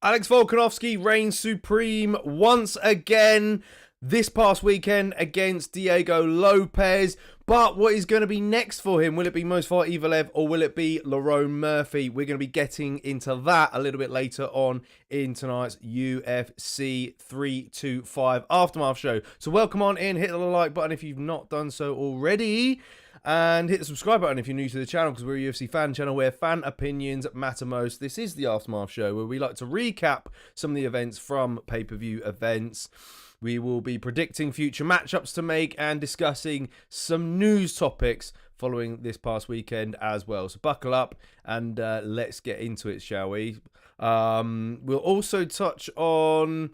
Alex Volkanovski reigns supreme once again this past weekend against Diego Lopez. But what is going to be next for him? Will it be Movsar Evolev or will it be Lerone Murphy? We're going to be getting into that a little bit later on in tonight's UFC 325 Aftermath show. So welcome on in, hit the like button if you've not done so already. And hit the subscribe button if you're new to the channel, because we're a UFC fan channel where fan opinions matter most. This is the Aftermath show where we like to recap some of the events from pay-per-view events. We will be predicting future matchups to make and discussing some news topics following this past weekend as well. So buckle up and let's get into it, shall we? We'll also touch on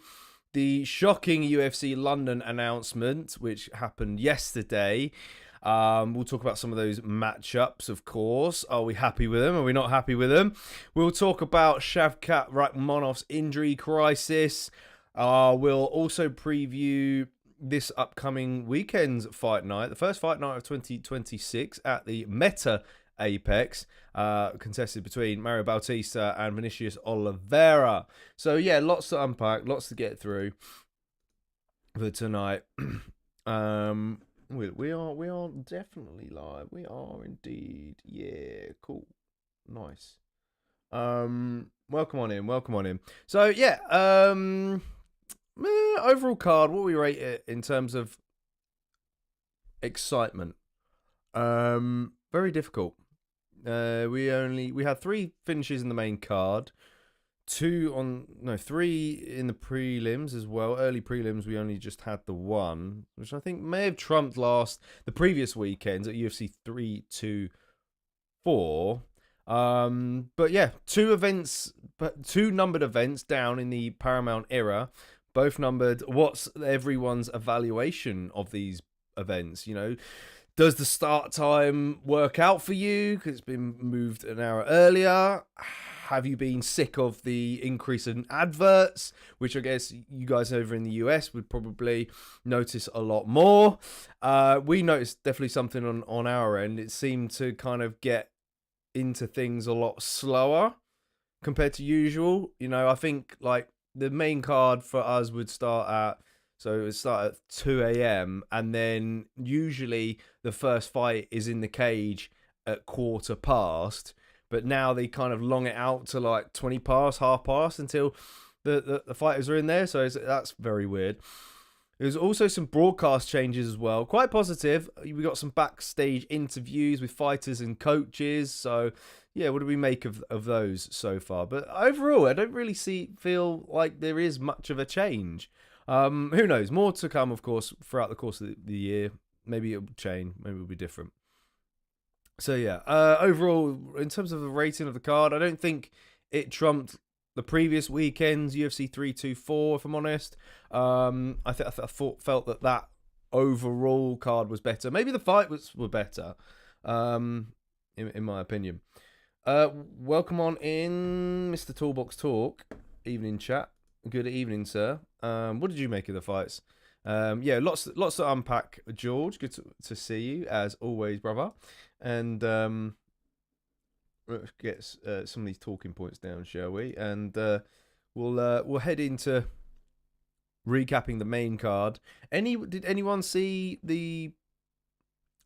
the shocking UFC London announcement, which happened yesterday. We'll talk about some of those matchups, of course. Are we happy with them? Are we not happy with them? We'll talk about Shavkat Rakhmonov's injury crisis. We'll also preview this upcoming weekend's fight night, the first fight night of 2026 at the Meta Apex, contested between Mario Bautista and Vinicius Oliveira. So yeah, lots to unpack, lots to get through for tonight. We are definitely live. We are indeed. Yeah, cool. Nice. Welcome on in. So yeah, overall card, what we rate it in terms of excitement. Very difficult. We had 3 finishes in the main card. 3 in the prelims as well. Early prelims, we only just had the 1, which I think may have trumped the previous weekends at UFC 324. But yeah, 2 numbered events down in the Paramount era, both numbered. What's everyone's evaluation of these events? You know, does the start time work out for you because it's been moved an hour earlier? Have you been sick of the increase in adverts, which I guess you guys over in the US would probably notice a lot more? We noticed definitely something on our end. It seemed to kind of get into things a lot slower compared to usual. You know, I think like the main card for us would start at 2 a.m. and then usually the first fight is in the cage at 1:15. But now they kind of long it out to like 20 past, half past until the fighters are in there. So that's very weird. There's also some broadcast changes as well. Quite positive. We got some backstage interviews with fighters and coaches. So yeah, what do we make of those so far? But overall, I don't really feel like there is much of a change. Who knows? More to come, of course, throughout the course of the year. Maybe it'll change. Maybe it'll be different. So yeah, overall, in terms of the rating of the card, I don't think it trumped the previous weekend's UFC 324, if I'm honest. I felt that overall card was better. Maybe the fight were better, in my opinion. Welcome on in, Mr. Toolbox Talk. Evening chat. Good evening, sir. What did you make of the fights? Yeah, lots to unpack, George. Good to see you as always, brother. And let's get some of these talking points down, shall we? And we'll head into recapping the main card. Did anyone see the?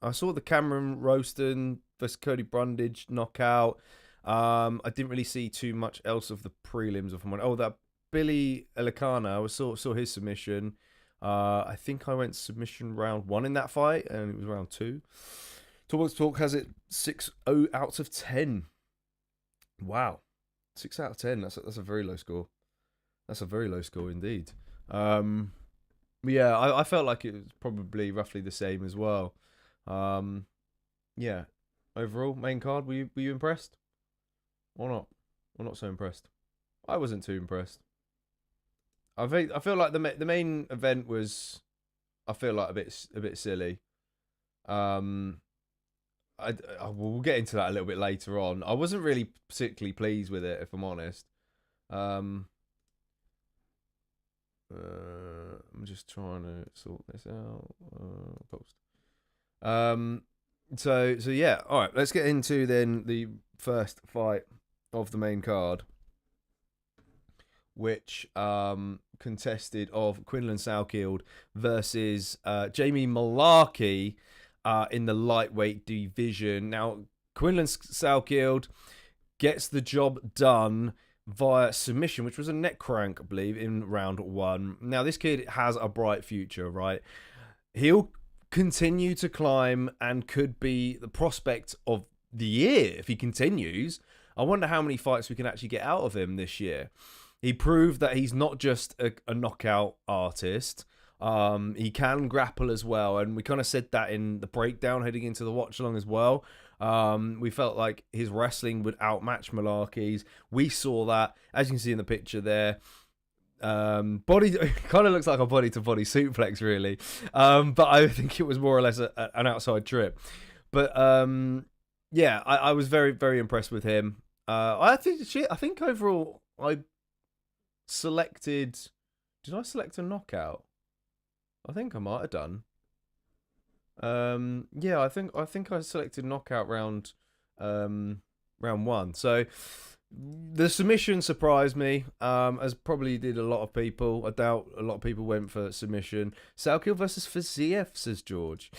I saw the Cameron Roston versus Cody Brundage knockout. I didn't really see too much else of the prelims. That Billy Elikana, I saw his submission. I think I went submission round 1 in that fight, and it was round 2. Talk has it 6-0 out of 10. Wow, 6 out of 10. That's a very low score. That's a very low score indeed. Yeah, I felt like it was probably roughly the same as well. Yeah, overall main card. Were you impressed or not? Or not so impressed? I wasn't too impressed. I feel like the main event was, I feel like a bit silly. We'll get into that a little bit later on. I wasn't really particularly pleased with it, if I'm honest. I'm just trying to sort this out. Post. So yeah. All right. Let's get into then the first fight of the main card. which contested of Quinlan Salkeld versus Jamie Malarkey in the lightweight division. Now, Quinlan Salkeld gets the job done via submission, which was a neck crank, I believe, in round 1. Now, this kid has a bright future, right? He'll continue to climb and could be the prospect of the year if he continues. I wonder how many fights we can actually get out of him this year. He proved that he's not just a knockout artist. He can grapple as well, and we kind of said that in the breakdown heading into the watch along as well. We felt like his wrestling would outmatch Malarkey's. We saw that, as you can see in the picture there. Body kind of looks like a body to body suplex, really. But I think it was more or less an outside trip. But yeah, I was very, very impressed with him. I think overall I selected. Did I select a knockout? I think I might have done. Yeah, I think I selected knockout round 1. So the submission surprised me, as probably did a lot of people. I doubt a lot of people went for submission. Salkeld versus Fiziev, says George.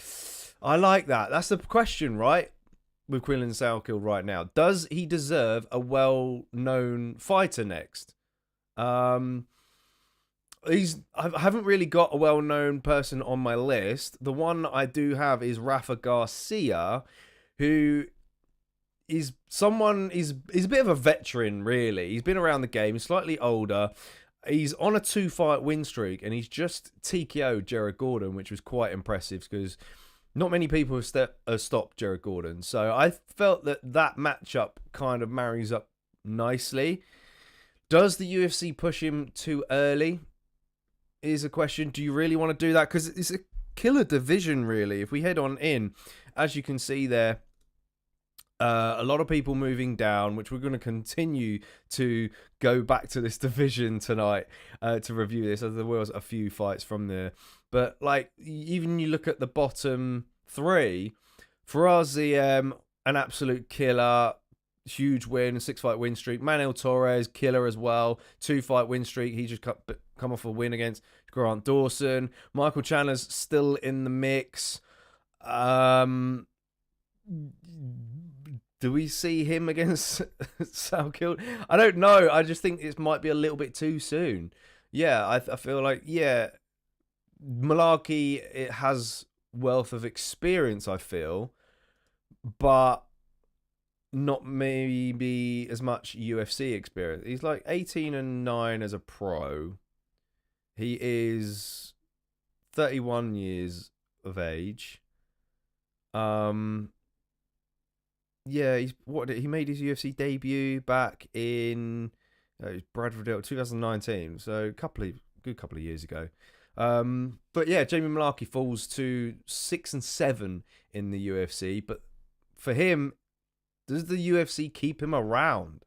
I like that. That's the question, right? With Quinlan Salkeld right now. Does he deserve a well-known fighter next? I haven't really got a well-known person on my list. The one I do have is Rafa Garcia, who is a bit of a veteran, really. He's been around the game. He's slightly older. He's on a 2-fight win streak, and he's just TKO'd Jared Gordon, which was quite impressive because not many people have stopped Jared Gordon. So I felt that matchup kind of marries up nicely. Does the UFC push him too early? Is a question. Do you really want to do that? Because it's a killer division, really. If we head on in, as you can see there, a lot of people moving down, which we're going to continue to go back to this division tonight to review this, as there was a few fights from there. But like, even you look at the bottom 3, Faraz Ziem, an absolute killer. Huge win, 6-fight win streak. Manuel Torres, killer as well. 2-fight win streak. He just come off a win against Grant Dawson. Michael Chandler's still in the mix. Do we see him against Salkeld? I don't know. I just think it might be a little bit too soon. Yeah, I feel like, yeah, Malarkey, it has wealth of experience, I feel, but not maybe as much UFC experience. He's like 18-9 as a pro. He is 31 years of age. Yeah, he made his UFC debut back in Bradford, 2019. So good couple of years ago. But yeah, Jamie Malarkey falls to 6-7 in the UFC. But for him, does the UFC keep him around?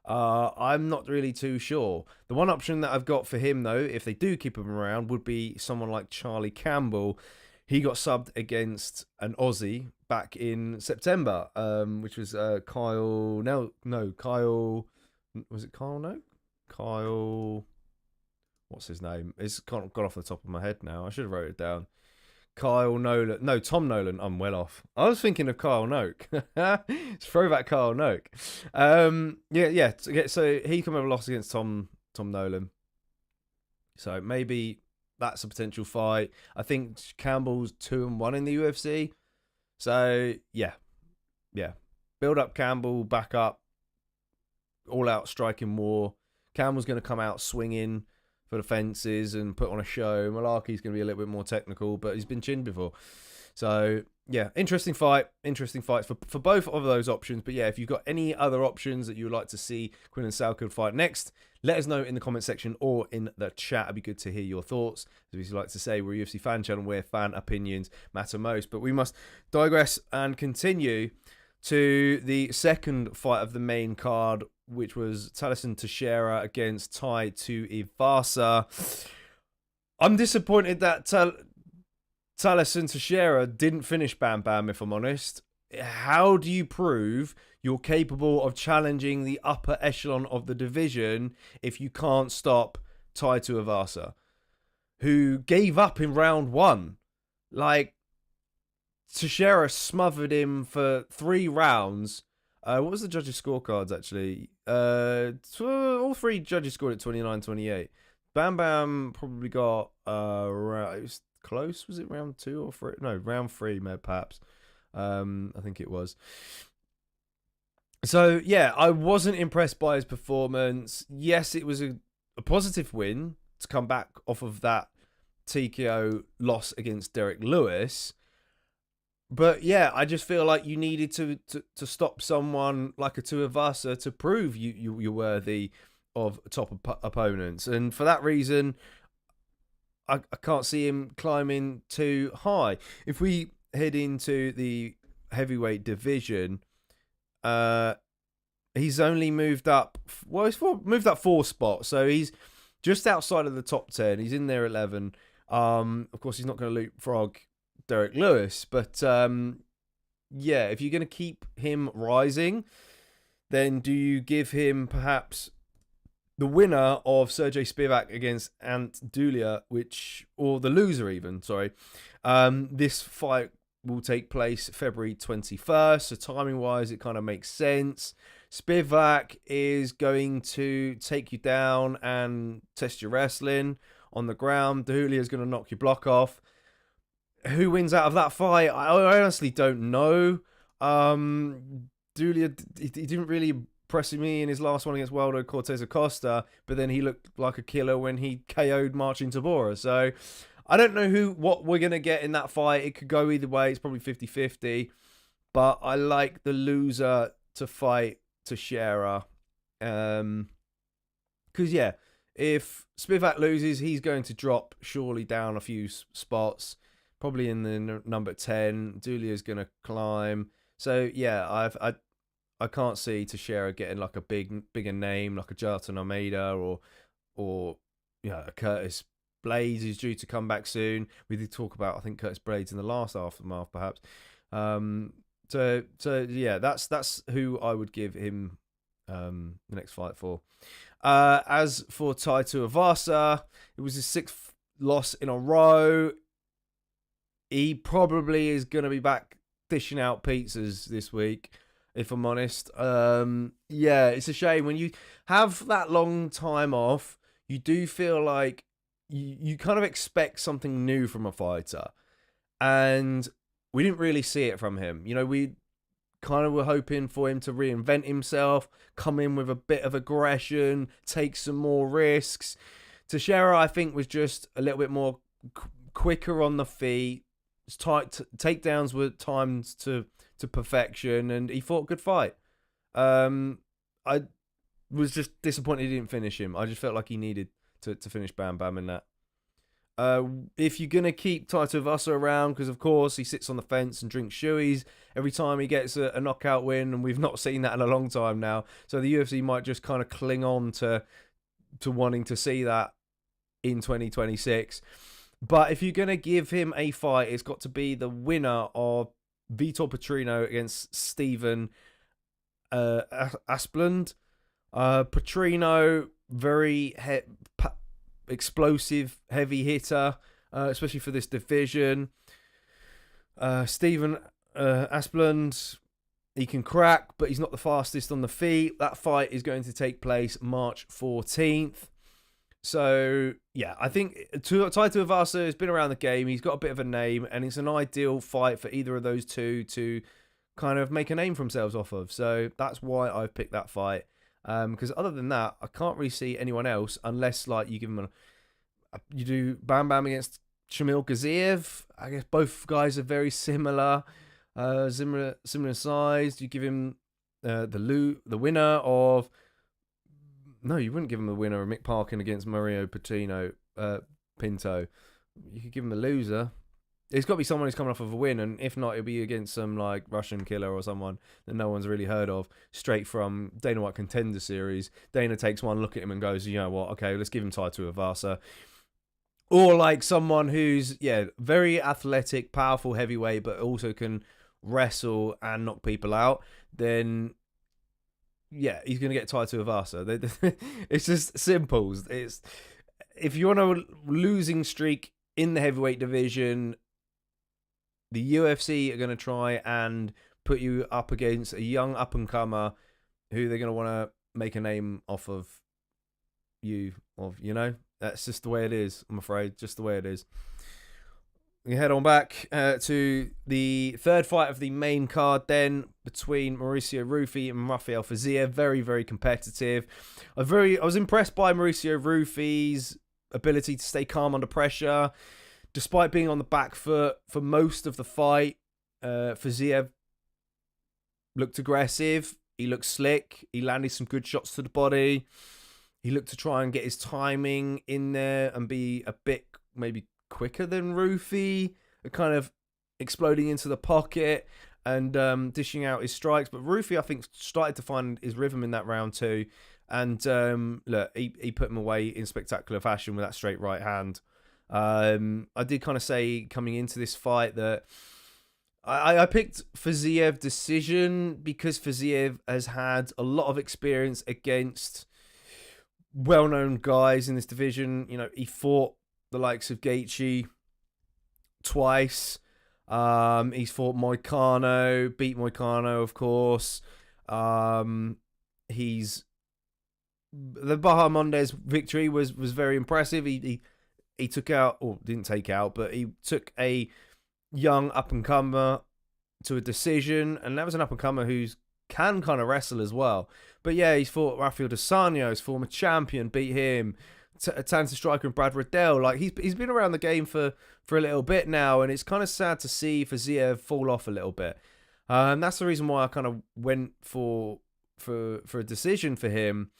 I'm not really too sure. The one option that I've got for him, though, if they do keep him around, would be someone like Charlie Campbell. He got subbed against an Aussie back in September, which was Kyle. Was it Kyle? No, Kyle. What's his name? It's gone off the top of my head now. I should have wrote it down. Kyle Nolan. No, Tom Nolan. I'm well off. I was thinking of Kyle Noak. It's throwback Kyle Noak. Yeah. So he come over loss against Tom Nolan. So maybe that's a potential fight. I think Campbell's 2-1 in the UFC. So yeah. Build up Campbell, back up, all out striking war. Campbell's going to come out swinging for the fences and put on a show. Malarkey's going to be a little bit more technical, but he's been chinned before. So, yeah, interesting fights for both of those options. But, yeah, if you've got any other options that you would like to see Quinlan Salkeld fight next, let us know in the comment section or in the chat. It'd be good to hear your thoughts. As we like to say, we're a UFC fan channel where fan opinions matter most. But we must digress and continue to the second fight of the main card, which was Talison Teixeira against Tai Tuivasa. I'm disappointed that Talison Teixeira didn't finish Bam Bam, if I'm honest. how do you prove you're capable of challenging the upper echelon of the division if you can't stop Tai Tuivasa, who gave up in round 1? Like, Teixeira smothered him for 3 rounds. What was the judges' scorecards, actually? All 3 judges scored at 29-28. Bam Bam probably got, it was close. Was it round 2 or 3? No, round 3, perhaps. I think it was. So, yeah, I wasn't impressed by his performance. Yes, it was a positive win to come back off of that TKO loss against Derek Lewis. But yeah, I just feel like you needed to stop someone like a Tuivasa to prove you're worthy of top opponents. And for that reason, I can't see him climbing too high. If we head into the heavyweight division, he's only moved up. Well, moved up 4 spots, so he's just outside of the top 10. He's in there 11. Of course, he's not going to leapfrog Derek Lewis, but yeah, if you're going to keep him rising, then do you give him perhaps the winner of Sergey Spivak against Ant Dulia, or the loser even, sorry. This fight will take place February 21st, so timing-wise, it kind of makes sense. Spivak is going to take you down and test your wrestling on the ground. Dulia is going to knock your block off. Who wins out of that fight? I honestly don't know. Dulia, he didn't really impress me in his last one against Waldo Cortez Acosta, but then he looked like a killer when he KO'd Marcin Tabora. So I don't know what we're going to get in that fight. It could go either way. It's probably 50-50. But I like the loser to fight Teixeira. Because, yeah, if Spivak loses, he's going to drop surely down a few spots. Probably in the number 10. Dulia's going to climb. So, yeah, I can't see Teixeira getting like a bigger name, like a Jarton Almeida or a Curtis Blades who's due to come back soon. We did talk about, I think, Curtis Blades in the last aftermath, perhaps. So yeah, that's who I would give him the next fight for. As for Tai Tuivasa, it was his 6th loss in a row. He probably is going to be back dishing out pizzas this week, if I'm honest. Yeah, it's a shame. When you have that long time off, you do feel like you kind of expect something new from a fighter. And we didn't really see it from him. You know, we kind of were hoping for him to reinvent himself, come in with a bit of aggression, take some more risks. Teixeira, I think, was just a little bit more quicker on the feet. Takedowns were timed to perfection, and he fought a good fight. I was just disappointed he didn't finish him. I just felt like he needed to finish Bam Bam in that. If you're going to keep Tai Tuivasa around, because of course he sits on the fence and drinks shoeies every time he gets a knockout win, and we've not seen that in a long time now. So the UFC might just kind of cling on to wanting to see that in 2026. But if you're going to give him a fight, it's got to be the winner of Vitor Petrino against Stephen Asplund. Petrino, very explosive, heavy hitter, especially for this division. Stephen Asplund, he can crack, but he's not the fastest on the feet. That fight is going to take place March 14th. So, yeah, I think Tai Tuivasa has been around the game. He's got a bit of a name, and it's an ideal fight for either of those two to kind of make a name for themselves off of. So that's why I've picked that fight. Because other than that, I can't really see anyone else unless, like, you give them you do Bam Bam against Shamil Gaziev. I guess both guys are very similar, similar size. You give him the winner of. No, you wouldn't give him the winner of Mick Parkin against Mario Pinto. You could give him a loser. It's got to be someone who's coming off of a win, and if not, it'll be against some like Russian killer or someone that no one's really heard of, straight from Dana White Contender Series. Dana takes one look at him and goes, you know what, okay, let's give him Tai Tuivasa. Or like someone who's, very athletic, powerful heavyweight, but also can wrestle and knock people out, then yeah, he's going to get tied to Avasa. It's just simple. It's if you want a losing streak in the heavyweight division, the UFC are going to try and put you up against a young up-and-comer who they're going to want to make a name off of you. That's just the way it is, I'm afraid. Just the way it is. We head on back to the third fight of the main card then, between Mauricio Rufy and Rafael Fiziev. Very, very competitive. I was impressed by Mauricio Rufy's ability to stay calm under pressure. Despite being on the back foot for most of the fight, Fiziev looked aggressive. He looked slick. He landed some good shots to the body. He looked to try and get his timing in there and be a bit maybe quicker than Rufy, kind of exploding into the pocket and dishing out his strikes. But Rufy, I think, started to find his rhythm in that round too. And look, he put him away in spectacular fashion with that straight right hand. I did kind of say coming into this fight that I picked Fiziev decision because Fiziev has had a lot of experience against well-known guys in this division. He fought the likes of Gaethje twice. He's fought Moicano, beat Moicano, of course. The Baja Mondes victory was very impressive. He took out, or didn't take out, but he took a young up-and-comer to a decision, and that was an up-and-comer who can kind of wrestle as well. But yeah, he's fought Rafael dos Anjos, former champion, beat him. Tanter Striker and Brad Riddell. Like, he's been around the game for a little bit now, and it's kind of sad to see Fiziev fall off a little bit. And that's the reason why I kind of went for a decision for him.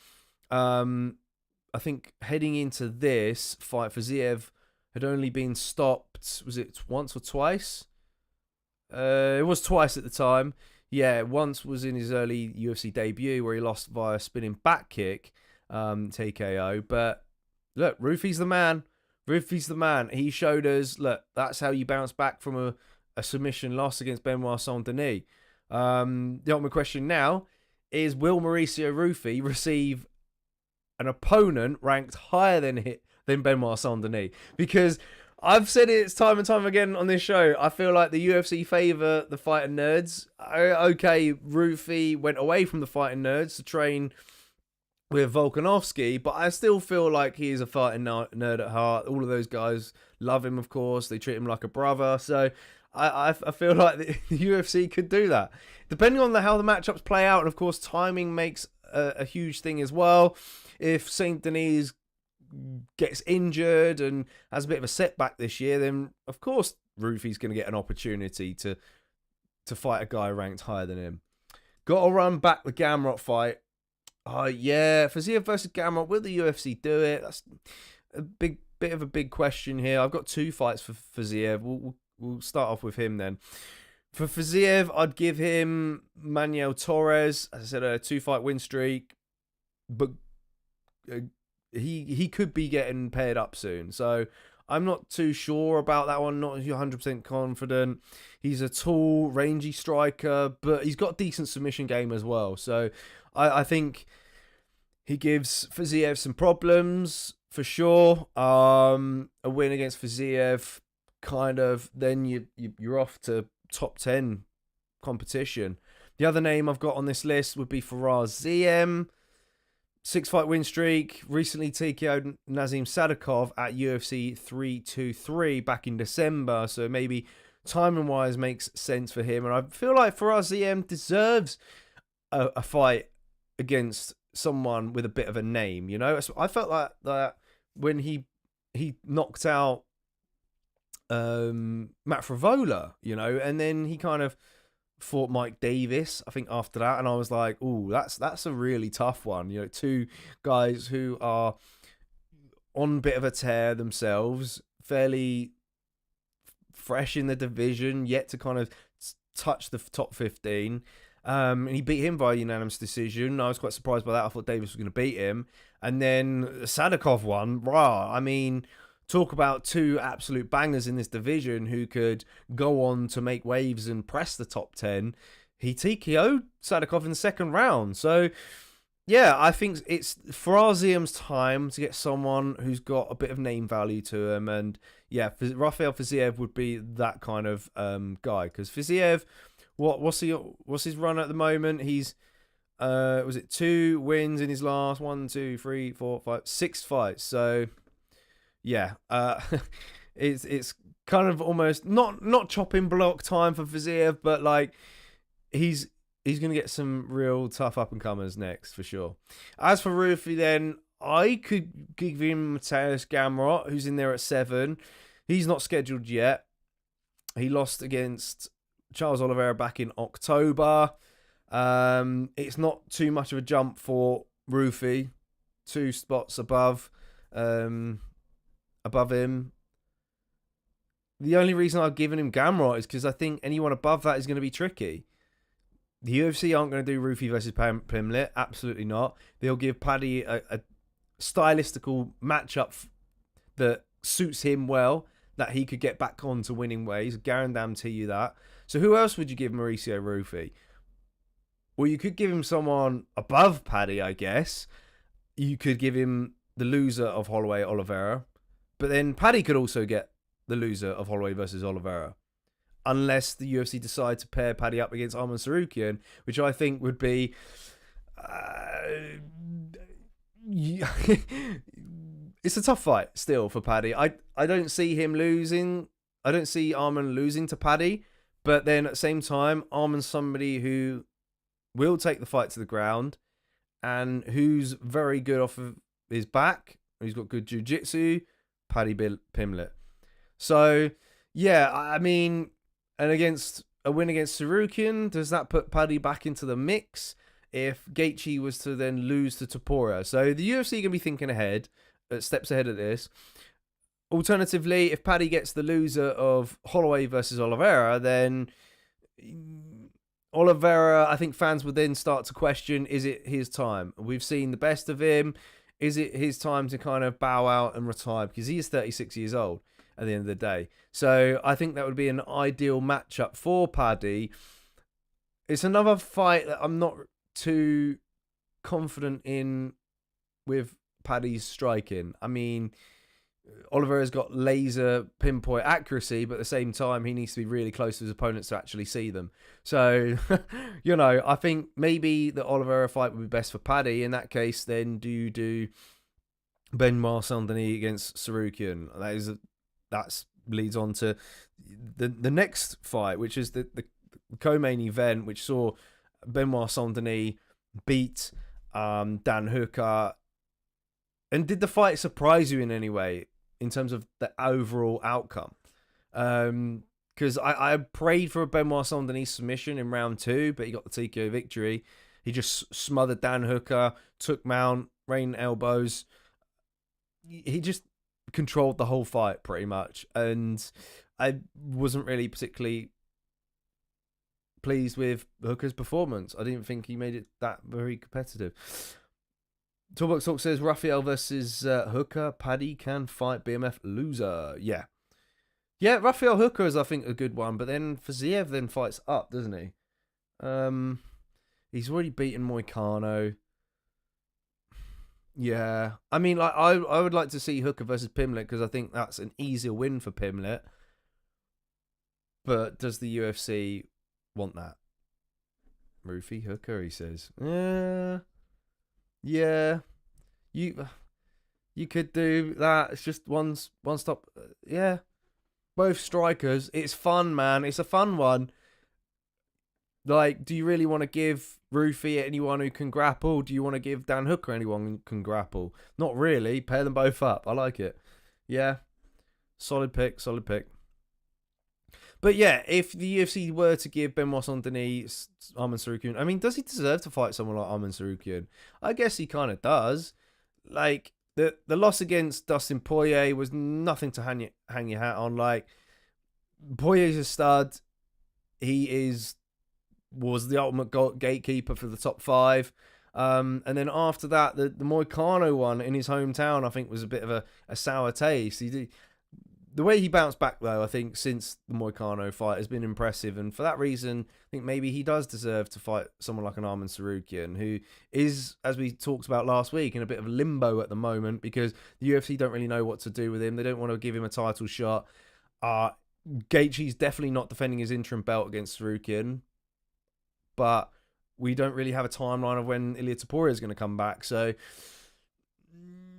I think heading into this fight, Fiziev had only been stopped, was it once or twice? It was twice at the time. Yeah, once was in his early UFC debut where he lost via spinning back kick, TKO. But look, Rufy's the man. Rufy's the man. He showed us, look, that's how you bounce back from a submission loss against Benoit Saint-Denis. The ultimate question now is, will Mauricio Rufy receive an opponent ranked higher than Benoit Saint-Denis? Because I've said it time and time again on this show, I feel like the UFC favour the fighting nerds. Okay, Rufy went away from the fighting nerds to train with Volkanovski, but I still feel like he is a fighting nerd at heart. All of those guys love him, of course. They treat him like a brother. So I feel like the UFC could do that. Depending on how the matchups play out, and of course timing makes a huge thing as well. If Saint Denis gets injured and has a bit of a setback this year, then of course Rufy's going to get an opportunity to fight a guy ranked higher than him. Got to run back the Gamrot fight. Oh yeah, Fiziev versus Gamrot. Will the UFC do it? That's a bit of a big question here. I've got two fights for Fiziev. We'll start off with him then. For Fiziev, I'd give him Manuel Torres. As I said, a 2-fight win streak, but he could be getting paired up soon. So I'm not too sure about that one. Not 100% confident. He's a tall, rangy striker, but he's got decent submission game as well. So I think he gives Fiziev some problems for sure. A win against Fiziev, kind of, then you're off to top 10 competition. The other name I've got on this list would be Faraz Ziem. 6-fight win streak. Recently TKO'd Nazim Sadikov at UFC 323 back in December. So maybe timing-wise makes sense for him. And I feel like Faraz Ziem deserves a fight against someone with a bit of a name, you know? I felt like that when he knocked out Matt Frivola, you know, and then he kind of fought Mike Davis, I think, after that, and I was like, ooh, that's a really tough one. You know, two guys who are on a bit of a tear themselves, fairly fresh in the division, yet to kind of touch the top 15. And he beat him by unanimous decision. I was quite surprised by that. I thought Davis was going to beat him. And then Sadikov won. Rah, I mean, talk about two absolute bangers in this division who could go on to make waves and press the top 10. He TKO'd Sadikov in the second round. So, yeah, I think it's Faraziem's time to get someone who's got a bit of name value to him. And, yeah, Rafael Fiziev would be that kind of guy. Because Fiziev, what's his run at the moment? He's, was it 2 wins in his last 6 fights. So, yeah, it's kind of almost not chopping block time for Fiziev, but like he's going to get some real tough up and comers next for sure. As for Rufi, then I could give him Mateusz Gamrot, who's in there at 7. He's not scheduled yet. He lost against Charles Oliveira back in October. It's not too much of a jump for Rufi, 2 spots above him. The only reason I've given him Gamrot is because I think anyone above that is going to be tricky. The UFC aren't going to do Rufi versus Pimlet. Absolutely not. They'll give Paddy a stylistical matchup that suits him well, that he could get back on to winning ways. Guarantee you that. So who else would you give Mauricio Rufi? Well, you could give him someone above Paddy, I guess. You could give him the loser of Holloway Oliveira. But then Paddy could also get the loser of Holloway versus Oliveira. Unless the UFC decide to pair Paddy up against Arman Tsarukyan, which I think would be... it's a tough fight still for Paddy. I don't see him losing. I don't see Arman losing to Paddy. But then at the same time, Arman's somebody who will take the fight to the ground and who's very good off of his back. He's got good jiu-jitsu. Paddy Pimlet. So, yeah, I mean, and against a win against Tsarukyan, does that put Paddy back into the mix if Gaethje was to then lose to Topuria? So the UFC going to be thinking ahead, steps ahead of this. Alternatively, if Paddy gets the loser of Holloway versus Oliveira, then Oliveira, I think fans would then start to question, is it his time? We've seen the best of him. Is it his time to kind of bow out and retire? Because he is 36 years old at the end of the day. So I think that would be an ideal matchup for Paddy. It's another fight that I'm not too confident in with Paddy's striking. I mean, Oliveira's got laser pinpoint accuracy, but at the same time, he needs to be really close to his opponents to actually see them. So, I think maybe the Oliveira fight would be best for Paddy. In that case, then do Benoit Saint-Denis against Tsarukyan. That leads on to the next fight, which is the co-main event, which saw Benoit Saint-Denis beat Dan Hooker. And did the fight surprise you in any way in terms of the overall outcome? Because I prayed for a Benoit Saint-Denis submission in round 2, but he got the TKO victory. He just smothered Dan Hooker, took mount, rained elbows. He just controlled the whole fight pretty much. And I wasn't really particularly pleased with Hooker's performance. I didn't think he made it that very competitive. Talk says Rafael versus Hooker. Paddy can fight BMF loser. Yeah, Rafael Hooker is, I think, a good one. But then Fiziev then fights up, doesn't he? He's already beaten Moicano. Yeah, I mean, like I would like to see Hooker versus Pimlet because I think that's an easier win for Pimlet. But does the UFC want that? Rufi Hooker, he says. Yeah, you could do that. It's just one stop. Yeah, both strikers. It's fun, man. It's a fun one. Like, do you really want to give Rufi anyone who can grapple? Do you want to give Dan Hooker anyone who can grapple? Not really. Pair them both up. I like it. Yeah, solid pick. But yeah, if the UFC were to give Benoit Saint-Denis Arman Tsarukyan, I mean, does he deserve to fight someone like Arman Tsarukyan? I guess he kind of does. Like, the loss against Dustin Poirier was nothing to hang your hat on. Like, Poirier's a stud. He was the ultimate gatekeeper for the top 5. And then after that, the Moicano one in his hometown, I think, was a bit of a sour taste. The way he bounced back, though, I think, since the Moicano fight has been impressive. And for that reason, I think maybe he does deserve to fight someone like an Arman Tsarukyan, who is, as we talked about last week, in a bit of limbo at the moment because the UFC don't really know what to do with him. They don't want to give him a title shot. Gaethje's definitely not defending his interim belt against Tsarukyan. But we don't really have a timeline of when Ilia Topuria is going to come back. So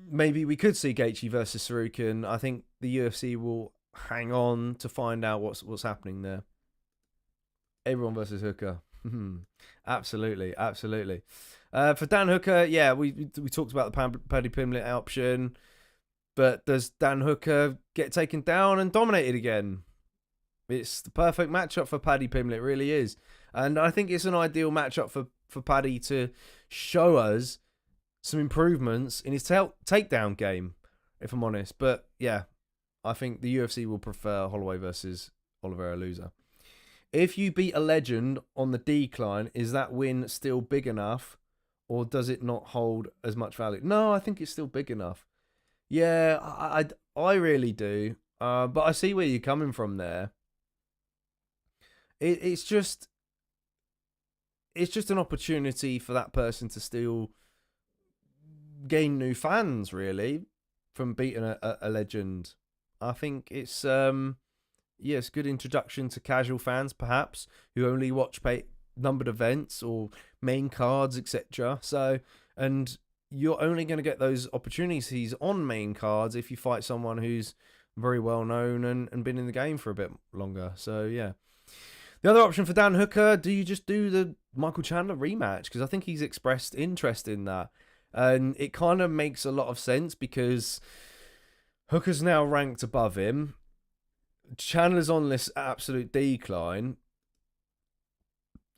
maybe we could see Gaethje versus Tsarukyan. I think the UFC will hang on to find out what's happening there. Everyone versus Hooker. Absolutely. For Dan Hooker, yeah, we talked about the Paddy Pimblett option. But does Dan Hooker get taken down and dominated again? It's the perfect matchup for Paddy Pimblett, it really is. And I think it's an ideal matchup for Paddy to show us some improvements in his takedown game, if I'm honest. But yeah, I think the UFC will prefer Holloway versus Oliveira loser. If you beat a legend on the decline, is that win still big enough, or does it not hold as much value? No, I think it's still big enough. Yeah, I really do. But I see where you're coming from there. It's just an opportunity for that person to still gain new fans, really, from beating a legend. I think it's it's a good introduction to casual fans, perhaps, who only watch numbered events or main cards, etc. So, and you're only going to get those opportunities on main cards if you fight someone who's very well known and been in the game for a bit longer. So, yeah. The other option for Dan Hooker, do you just do the Michael Chandler rematch? Because I think he's expressed interest in that. And it kind of makes a lot of sense because Hooker's now ranked above him. Chandler's on this absolute decline.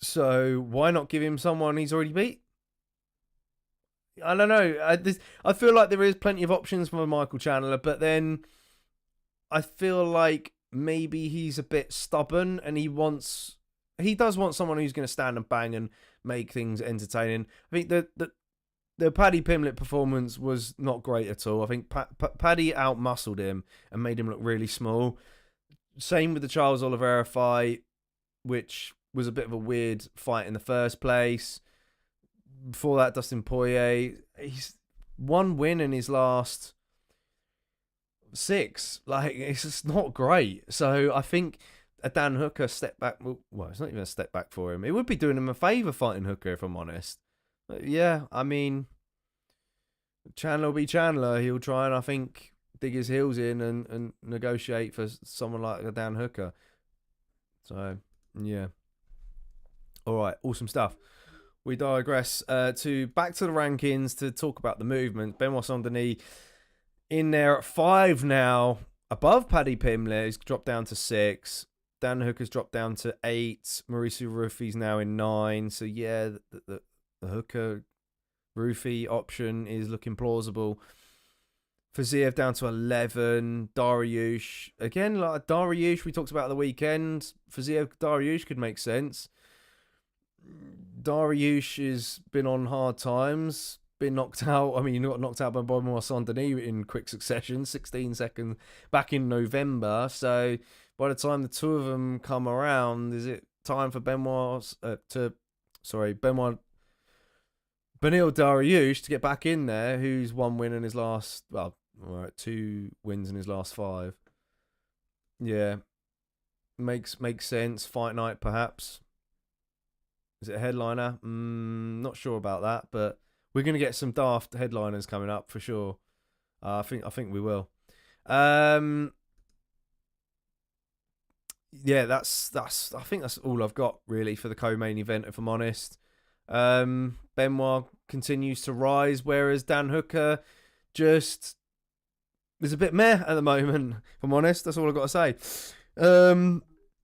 So why not give him someone he's already beat? I don't know. I feel like there is plenty of options for Michael Chandler, but then I feel like maybe he's a bit stubborn and he does want someone who's going to stand and bang and make things entertaining. I think the Paddy Pimblett performance was not great at all. I think Paddy outmuscled him and made him look really small. Same with the Charles Oliveira fight, which was a bit of a weird fight in the first place. Before that, Dustin Poirier, he's one win in his last 6. Like, it's just not great. So I think a Dan Hooker step back, well, it's not even a step back for him. It would be doing him a favour fighting Hooker, if I'm honest. But yeah, I mean, Chandler will be Chandler. He'll try and, I think, dig his heels in and negotiate for someone like a Dan Hooker. So, yeah. All right, awesome stuff. We digress back to the rankings to talk about the movement. Benoit Saint-Denis in there at 5 now, above Paddy Pimblett. He's dropped down to 6. Dan Hooker's dropped down to 8. Mauricio Rufi's now in 9. So yeah, the Hooker Rufi option is looking plausible. Fiziev down to 11. Dariush again, like Dariush we talked about at the weekend. Fiziev Dariush could make sense. Dariush has been on hard times, been knocked out. I mean, he got knocked out by Benoit Saint-Denis in quick succession, 16 seconds back in November. So by the time the two of them come around, is it time for Benil Dariush to get back in there, who's 1 win in his last, 2 wins in his last 5. Yeah, makes sense. Fight night, perhaps. Is it a headliner? Not sure about that, but we're going to get some daft headliners coming up for sure. I think we will. Yeah, that's. I think that's all I've got really for the co-main event, if I'm honest. Benoit continues to rise, whereas Dan Hooker just is a bit meh at the moment, if I'm honest. That's all I've got to say.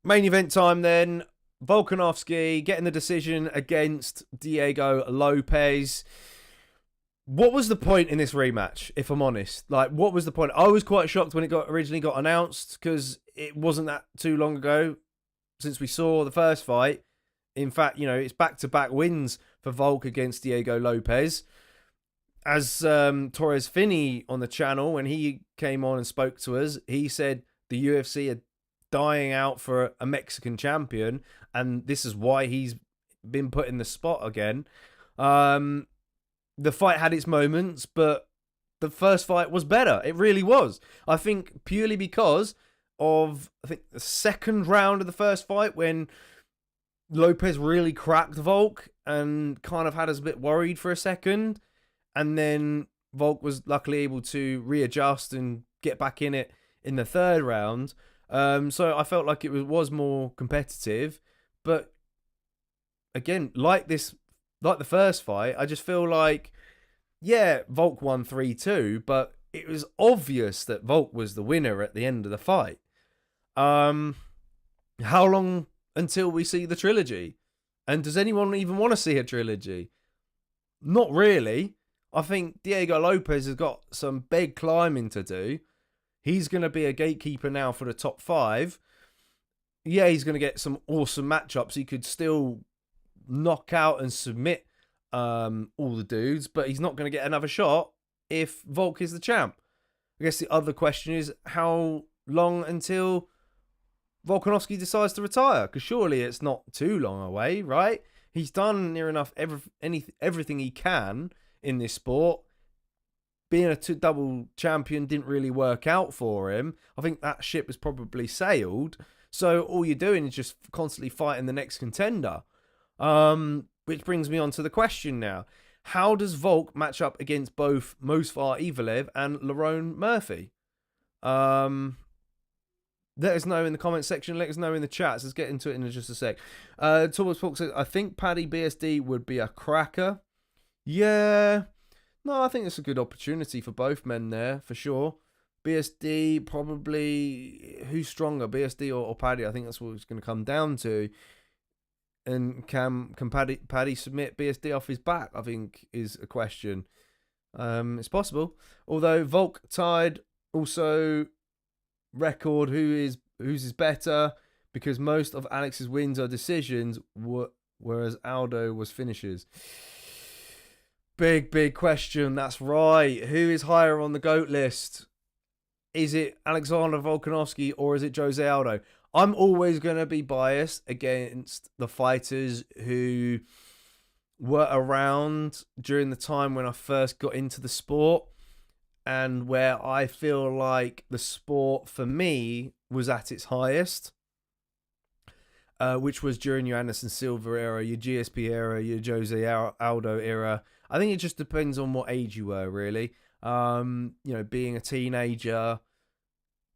Main event time then. Volkanovski getting the decision against Diego Lopez. What was the point in this rematch, if I'm honest? Like, what was the point? I was quite shocked when it originally got announced because it wasn't that too long ago since we saw the first fight. In fact, it's back-to-back wins for Volk against Diego Lopez. As Torres Finney on the channel, when he came on and spoke to us, he said the UFC are dying out for a Mexican champion, and this is why he's been put in the spot again. The fight had its moments, but the first fight was better. It really was. I think purely because of the second round of the first fight when Lopez really cracked Volk and kind of had us a bit worried for a second. And then Volk was luckily able to readjust and get back in it in the third round. So I felt like it was more competitive. But again, like the first fight, I just feel like, yeah, Volk won 3-2, but it was obvious that Volk was the winner at the end of the fight. How long until we see the trilogy? And does anyone even want to see a trilogy? Not really. I think Diego Lopez has got some big climbing to do. He's going to be a gatekeeper now for the top 5. Yeah, he's going to get some awesome matchups. He could still knock out and submit all the dudes, but he's not going to get another shot if Volk is the champ. I guess the other question is how long until Volkanovski decides to retire? Because surely it's not too long away, right? He's done near enough everything he can in this sport. Being a double champion didn't really work out for him. I think that ship has probably sailed. So all you're doing is just constantly fighting the next contender. Which brings me on to the question now. How does Volk match up against both Movsar Evloev and Lerone Murphy? Let us know in the comment section. Let us know in the chats. Let's get into it in just a sec. Thomas Volk says, I think Paddy BSD would be a cracker. Yeah. No, I think it's a good opportunity for both men there, for sure. BSD probably... Who's stronger, BSD or Paddy? I think that's what it's going to come down to. And can Paddy submit BSD off his back, I think, is a question. It's possible. Although Volk tied also record who's is better, because most of Alex's wins are decisions, whereas Aldo was finishes. Big question. That's right. Who is higher on the GOAT list? Is it Alexander Volkanovski or is it Jose Aldo? I'm always going to be biased against the fighters who were around during the time when I first got into the sport and where I feel like the sport for me was at its highest, which was during your Anderson Silva era, your GSP era, your Jose Aldo era. I think it just depends on what age you were, really. Being a teenager,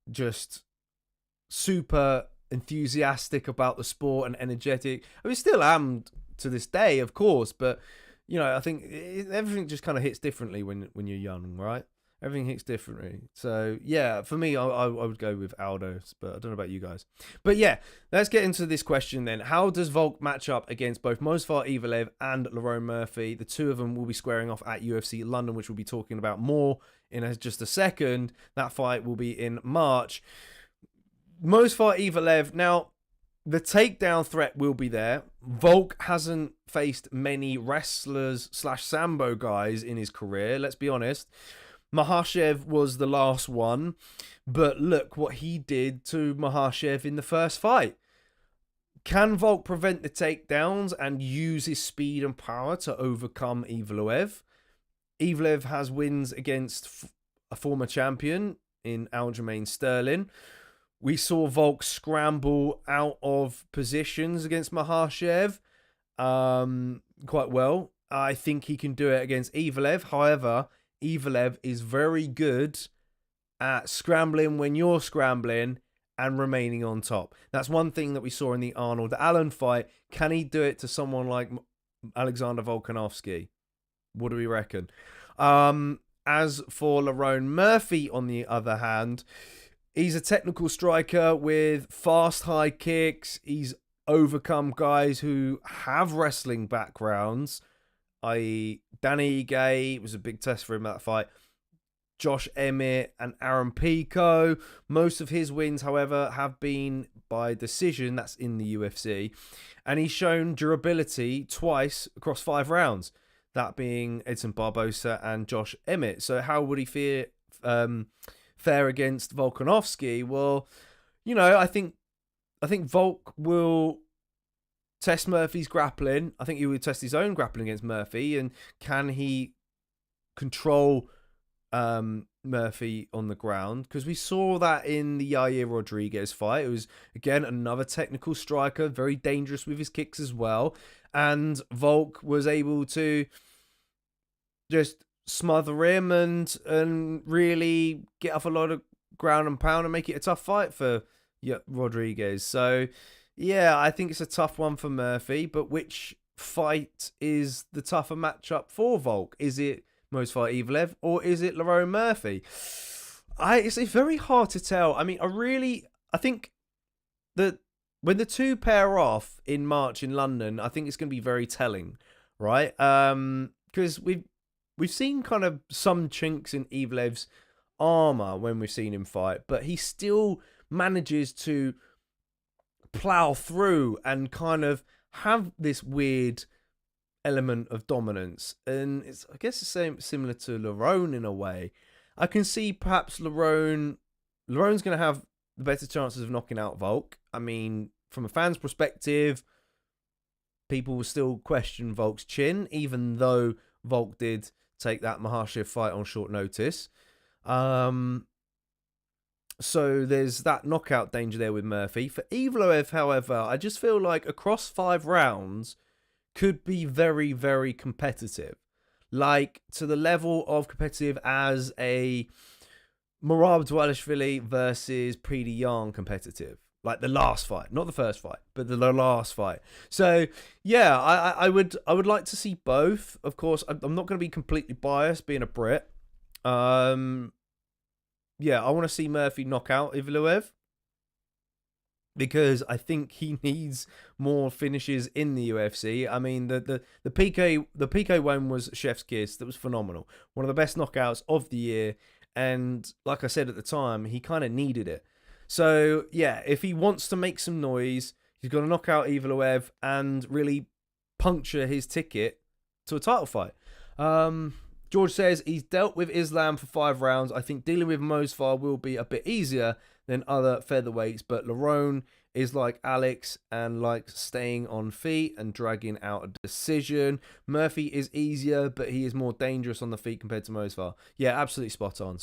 just super enthusiastic about the sport and energetic. I mean, still am to this day, of course, but I think everything just kind of hits differently when you're young, right? Everything hits differently. So yeah, for me, I would go with Aldo, but I don't know about you guys. But yeah, let's get into this question then. How does Volk match up against both Movsar Evloev and Lerone Murphy? The two of them will be squaring off at UFC London, which we'll be talking about more in just a second. That fight will be in March. Movsar Evloev, now the takedown threat will be there. Volk hasn't faced many wrestlers / Sambo guys in his career, let's be honest. Makhachev was the last one, but look what he did to Makhachev in the first fight. Can Volk prevent the takedowns and use his speed and power to overcome Evloev? Evloev has wins against a former champion in Aljamain Sterling. We saw Volk scramble out of positions against Makhachev quite well. I think he can do it against Evloev. However, Evolev is very good at scrambling when you're scrambling and remaining on top. That's one thing that we saw in the Arnold Allen fight. Can he do it to someone like Alexander Volkanovski? What do we reckon? As for Lerone Murphy, on the other hand, he's a technical striker with fast high kicks. He's overcome guys who have wrestling backgrounds, i.e. Danny Ige was a big test for him, that fight. Josh Emmett and Aaron Pico. Most of his wins, however, have been by decision. That's in the UFC. And he's shown durability twice across 5 rounds. That being Edson Barbosa and Josh Emmett. So how would he fare against Volkanovski? Well, I think Volk will test Murphy's grappling. I think he would test his own grappling against Murphy. And can he control Murphy on the ground? Because we saw that in the Yair Rodriguez fight. It was, again, another technical striker, very dangerous with his kicks as well. And Volk was able to just smother him and really get off a lot of ground and pound and make it a tough fight for Rodriguez. So, yeah, I think it's a tough one for Murphy. But which fight is the tougher matchup for Volk? Is it Movsar Evloev or is it Lerone Murphy? It's very hard to tell. I mean, I think that when the two pair off in March in London, I think it's going to be very telling, right? Because we've seen kind of some chinks in Evlev's armor when we've seen him fight, but he still manages to plow through and kind of have this weird element of dominance. And it's, I guess, the same, similar to Lerone in a way. I can see perhaps Lerone's going to have the better chances of knocking out Volk. I mean, from a fan's perspective, people will still question Volk's chin, even though Volk did take that Makhachev fight on short notice. So there's that knockout danger there with Murphy. For Evloev, however, I just feel like across 5 rounds could be very, very competitive. Like, to the level of competitive as a Merab Dvalishvili versus Petr Yan competitive. Like the last fight. Not the first fight, but the last fight. So, yeah, I would like to see both. Of course, I'm not going to be completely biased, being a Brit. Yeah, I want to see Murphy knock out Evloev, because I think he needs more finishes in the UFC. I mean, the PK one was chef's kiss. That was phenomenal. One of the best knockouts of the year. And like I said at the time, he kind of needed it. So, yeah, if he wants to make some noise, he's got to knock out Evloev and really puncture his ticket to a title fight. George says he's dealt with Islam for 5 rounds. I think dealing with Movsar will be a bit easier than other featherweights, but Lerone is like Alex and likes staying on feet and dragging out a decision. Murphy is easier, but he is more dangerous on the feet compared to Movsar. Yeah, absolutely spot on.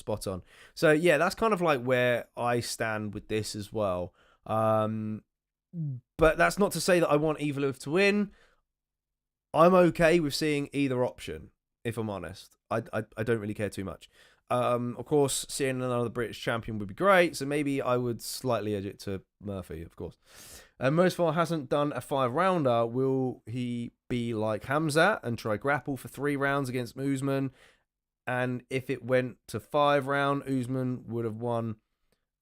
So, yeah, that's kind of like where I stand with this as well. But that's not to say that I want Evolev to win. I'm okay with seeing either option, if I'm honest. I don't really care too much. Of course, seeing another British champion would be great, so maybe I would slightly edge it to Murphy, of course. Movsar hasn't done a 5-rounder. Will he be like Khamzat and try grapple for 3 rounds against Usman? And if it went to 5 round, Usman would have won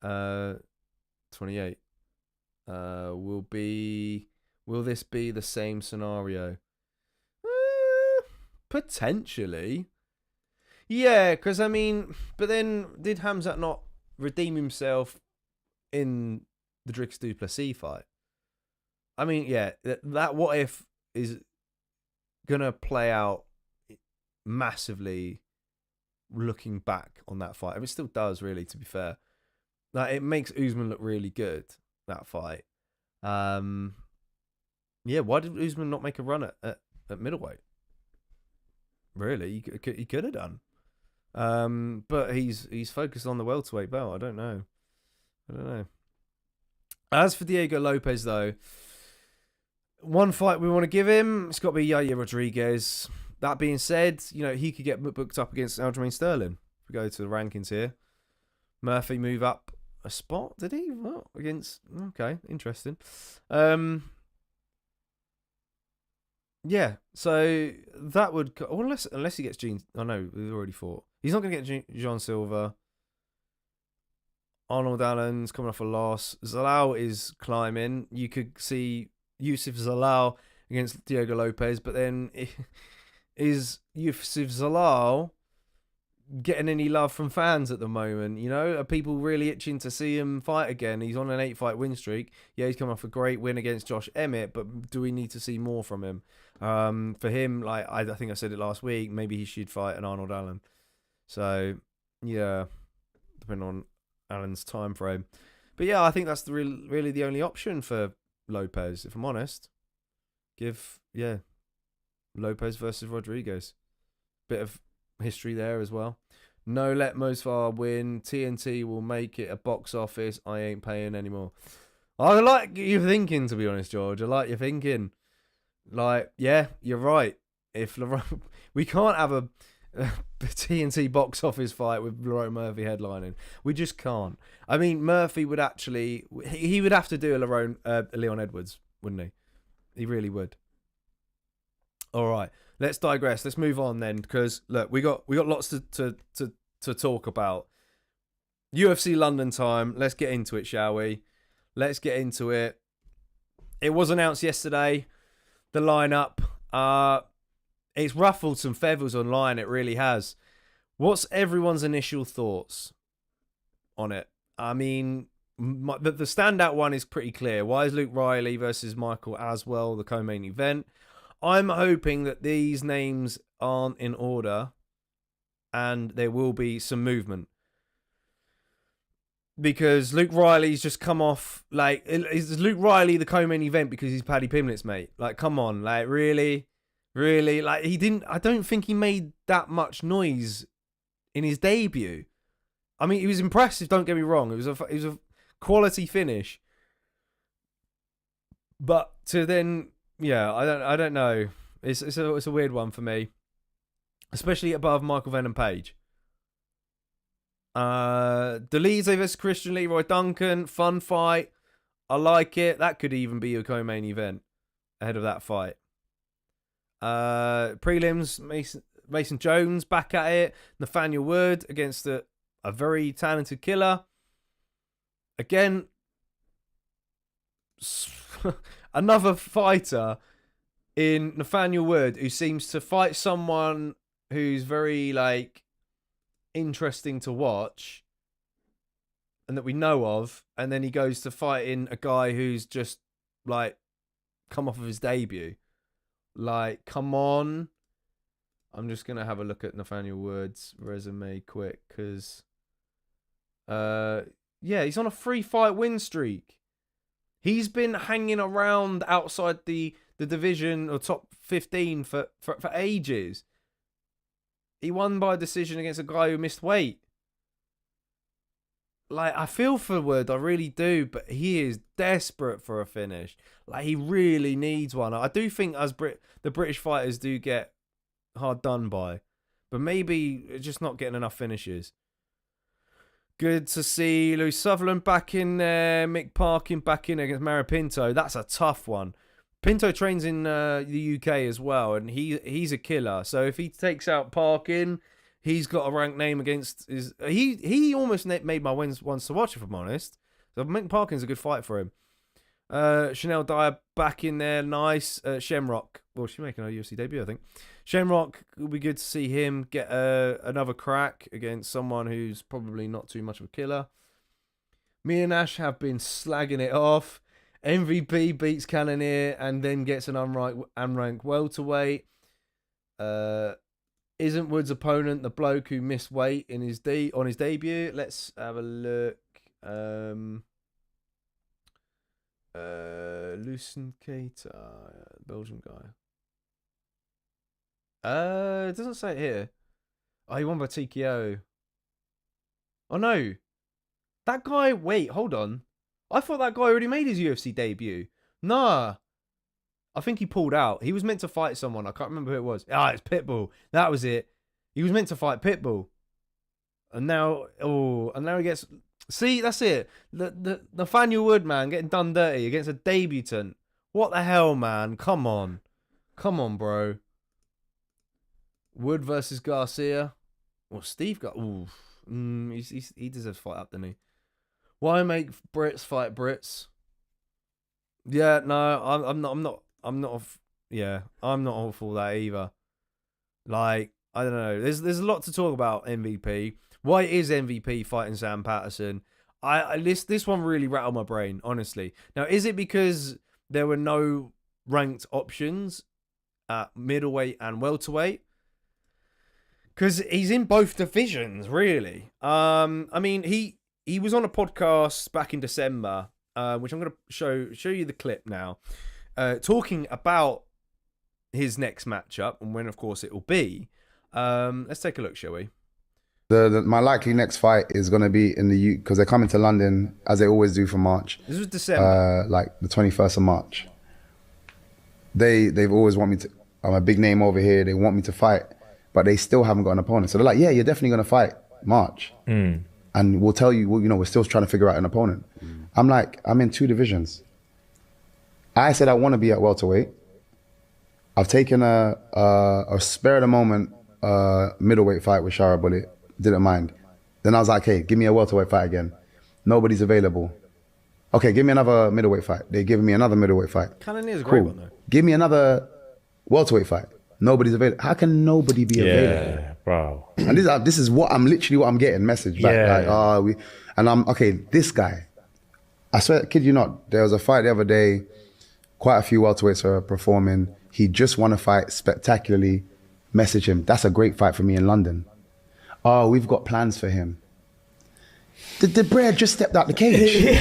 28. Will this be the same scenario? Potentially. Yeah, because, I mean, but then did Khamzat not redeem himself in the Drix du Plessis fight? I mean, yeah, that what if is going to play out massively looking back on that fight. I mean, it still does, really, to be fair. Like, it makes Usman look really good, that fight. Yeah, why did Usman not make a run at middleweight? Really, he could have done. But he's focused on the welterweight belt. I don't know. As for Diego Lopez, though, one fight we want to give him, it's got to be Yair Rodriguez. That being said, he could get booked up against Aljamain Sterling. If we go to the rankings here, Murphy move up a spot. Did he? Well, against? Okay, interesting. Yeah, so that would... Well, unless he gets Gene... Oh, no, we've already fought. He's not going to get Jean Silva. Arnold Allen's coming off a loss. Zalal is climbing. You could see Yusuf Zalal against Diego Lopez, but then is Yusuf Zalal getting any love from fans at the moment. You know, are people really itching to see him fight again? He's on an 8-fight win streak. Yeah, he's come off a great win against Josh Emmett, but do we need to see more from him? For him, like I think I said it last week, maybe he should fight an Arnold Allen. So yeah, depending on Allen's time frame. But yeah, I think that's really the only option for Lopez, if I'm honest. Lopez versus Rodriguez. Bit of history there as well. No, let Mosfar win. TNT will make it a box office. I ain't paying anymore. I like your thinking, to be honest, George. I like your thinking. Like, yeah, you're right. If we can't have a TNT box office fight with Lerone Murphy headlining. We just can't. I mean, Murphy would actually... He would have to do a Leon Edwards, wouldn't he? He really would. All right, let's digress. Let's move on then, because look, we got lots to talk about. UFC London time. Let's get into it, shall we? Let's get into it. It was announced yesterday, the lineup. It's ruffled some feathers online. It really has. What's everyone's initial thoughts on it? I mean, the standout one is pretty clear. Why is Luke Riley versus Michael Aswell the co-main event? I'm hoping that these names aren't in order and there will be some movement. Because Luke Riley's just come off, like, is Luke Riley the co-main event because he's Paddy Pimlet's mate? Like, come on, like, really? Really? Like, I don't think he made that much noise in his debut. I mean, he was impressive, don't get me wrong. It was a quality finish. But to then... Yeah, I don't know. It's a weird one for me, especially above Michael Venom Page. Delize versus Christian Leroy Duncan, fun fight. I like it. That could even be a co-main event ahead of that fight. Prelims, Mason Jones back at it. Nathaniel Wood against a very talented killer. Again, another fighter in Nathaniel Wood who seems to fight someone who's very, like, interesting to watch and that we know of, and then he goes to fighting a guy who's just, like, come off of his debut. Like, come on. I'm just going to have a look at Nathaniel Wood's resume quick, because, yeah, he's on a 3-fight win streak. He's been hanging around outside the division or top 15 for ages. He won by decision against a guy who missed weight. Like, I feel for Wood, I really do, but he is desperate for a finish. Like, he really needs one. I do think as the British fighters do get hard done by, but maybe just not getting enough finishes. Good to see Louis Sutherland back in there. Mick Parkin back in against Mario Pinto. That's a tough one. Pinto trains in the UK as well, and he's a killer. So if he takes out Parkin, he's got a ranked name against his... He almost made my ones to watch, if I'm honest. So Mick Parkin's a good fight for him. Chanel Dyer back in there. Nice. Shamrock. Well, she's making her UFC debut, I think. Shamrock, will be good to see him get another crack against someone who's probably not too much of a killer. Me and Ash have been slagging it off. MVP beats Cannonier and then gets an unranked welterweight. Isn't Wood's opponent the bloke who missed weight in on his debut? Let's have a look. Lucien Keita, Belgian guy. It doesn't say it here. Oh, he won by TKO. Oh no, that guy. Wait, hold on. I thought that guy already made his UFC debut. Nah, I think he pulled out. He was meant to fight someone. I can't remember who it was. It's Pitbull. That was it. He was meant to fight Pitbull, and now he gets. See, that's it. The Nathaniel Wood, man, getting done dirty against a debutant. What the hell, man? Come on, bro. Wood versus Garcia. Well, Steve got. He deserves to fight up, doesn't he? Why make Brits fight Brits? Yeah, no, I'm not all for that either. Like, I don't know. There's a lot to talk about MVP. Why is MVP fighting Sam Patterson? This one really rattled my brain, honestly. Now, is it because there were no ranked options at middleweight and welterweight? Because he's in both divisions, really. I mean, he was on a podcast back in December, which I'm going to show you the clip now, talking about his next matchup and when, of course, it will be. Let's take a look, shall we? My likely next fight is going to be in the because they're coming to London as they always do for March. This was December, like the 21st of March. They've always want me to. I'm a big name over here. They want me to fight, but they still haven't got an opponent. So they're like, yeah, you're definitely going to fight March, and we'll tell you. Well, we're still trying to figure out an opponent. I'm like, I'm in 2 divisions. I said I want to be at welterweight. I've taken a spare of the moment middleweight fight with Shara Bullet. Didn't mind. Then I was like, hey, give me a welterweight fight again. Nobody's available. Okay, give me another middleweight fight. They're giving me another middleweight fight. Cannonier's a great one, though. Give me another welterweight fight. Nobody's available. How can nobody be available? Yeah, bro. And this is what I'm getting message back. Yeah. Like, and I'm, okay, this guy. I swear, kid you not, there was a fight the other day. Quite a few welterweights are performing. He just won a fight spectacularly. Message him. That's a great fight for me in London. Oh, we've got plans for him. The bread just stepped out the cage.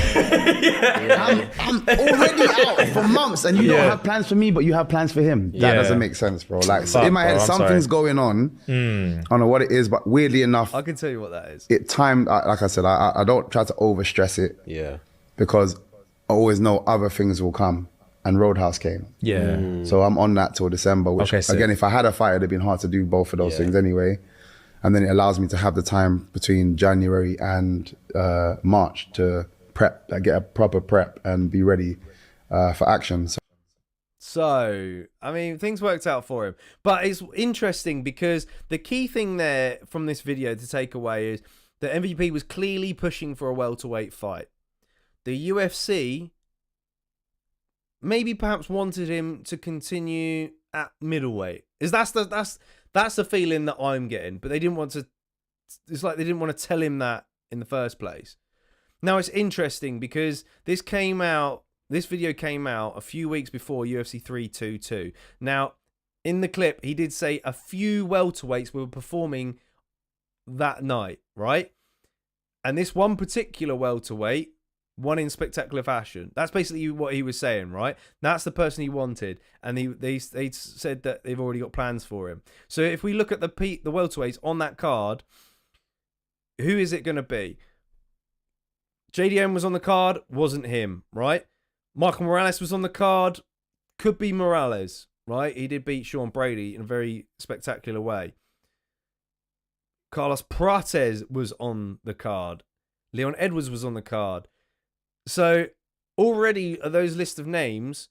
I'm already out for months and you don't have plans for me, but you have plans for him. That doesn't make sense, bro. Like, so in my head, something's going on. I don't know what it is, but weirdly enough, I can tell you what that is. It timed, like I said, I don't try to overstress it. Yeah. Because I always know other things will come. And Roadhouse came. Yeah. So I'm on that till December, which again, if I had a fight, it'd have been hard to do both of those things anyway. And then it allows me to have the time between January and March to prep, get a proper prep and be ready for action. So, I mean, things worked out for him. But it's interesting because the key thing there from this video to take away is that MVP was clearly pushing for a welterweight fight. The UFC maybe perhaps wanted him to continue at middleweight. That's the feeling that I'm getting. But they didn't want to. It's like they didn't want to tell him that in the first place. Now it's interesting because this video came out a few weeks before UFC 322. Now, in the clip, he did say a few welterweights were performing that night, right? And this one particular welterweight won in spectacular fashion. That's basically what he was saying, right? That's the person he wanted, and they said that they've already got plans for him. So if we look at the welterweights on that card, who is it going to be? JDM was on the card, wasn't him, right? Michael Morales was on the card, could be Morales, right? He did beat Sean Brady in a very spectacular way. Carlos Prates was on the card. Leon Edwards was on the card. So already are those list of names,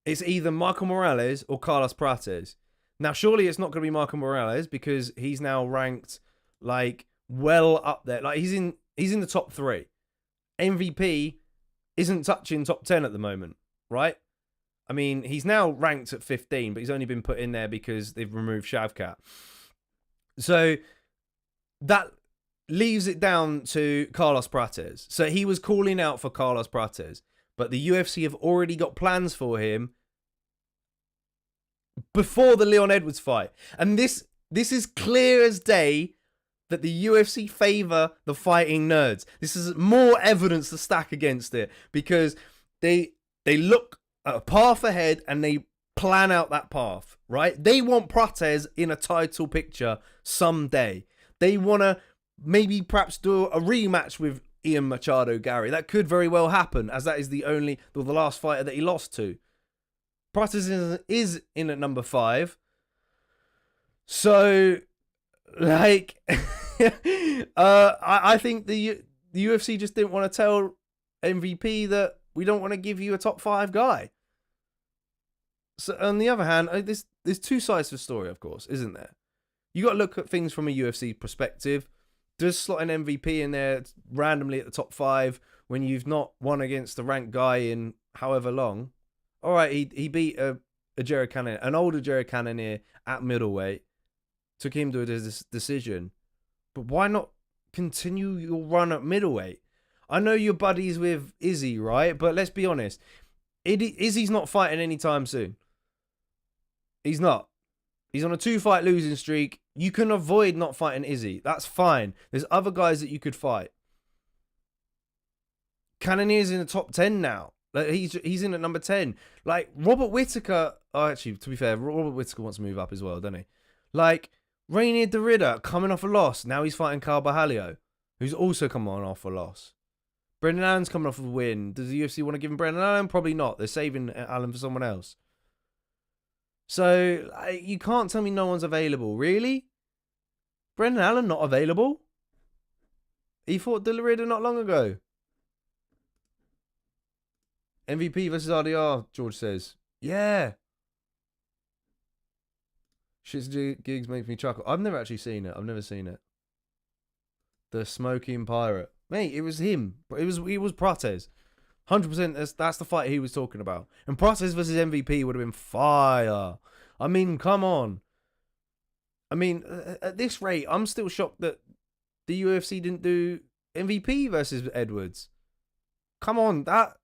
it's either Michael Morales or Carlos Prates. Now, surely it's not going to be Michael Morales because he's now ranked like well up there. Like he's in the top 3. MVP isn't touching top 10 at the moment, right? I mean, he's now ranked at 15, but he's only been put in there because they've removed Shavkat. So that leaves it down to Carlos Prates. So he was calling out for Carlos Prates, but the UFC have already got plans for him before the Leon Edwards fight. And this is clear as day that the UFC favor the fighting nerds. This is more evidence to stack against it because they look at a path ahead and they plan out that path, right? They want Prates in a title picture someday. They want to maybe perhaps do a rematch with Ian Machado Gary. That could very well happen, as that is the last fighter that he lost to. Prates is in at number 5. So, like, I think the UFC just didn't want to tell MVP that we don't want to give you a top 5 guy. So, on the other hand, there's 2 sides to the story, of course, isn't there? You got to look at things from a UFC perspective. Does slot an MVP in there randomly at the top 5 when you've not won against a ranked guy in however long? All right, he beat a a Jared Cannonier, an older Jared Cannonier at middleweight. Took him to a decision. But why not continue your run at middleweight? I know you're buddies with Izzy, right? But let's be honest. Izzy's not fighting anytime soon. He's not. He's on a 2-fight losing streak. You can avoid not fighting Izzy. That's fine. There's other guys that you could fight. Cannonier's in the top 10 now. Like he's in at number 10. Like Robert Whittaker. Oh, actually, to be fair, Robert Whittaker wants to move up as well, doesn't he? Like Rainier Derrida coming off a loss. Now he's fighting Carvalho, who's also coming off a loss. Brendan Allen's coming off a win. Does the UFC want to give him Brendan Allen? Probably not. They're saving Allen for someone else. So you can't tell me no one's available. Really? Brendan Allen not available? He fought Derrida not long ago. MVP versus RDR, George says. Yeah. Shit's gigs makes me chuckle. I've never actually seen it. I've never seen it. The Smoking Pirate. Mate, it was him. It was Prates. 100%. That's the fight he was talking about. And Prates versus MVP would have been fire. I mean, come on. I mean, at this rate, I'm still shocked that the UFC didn't do MVP versus Edwards. Come on, that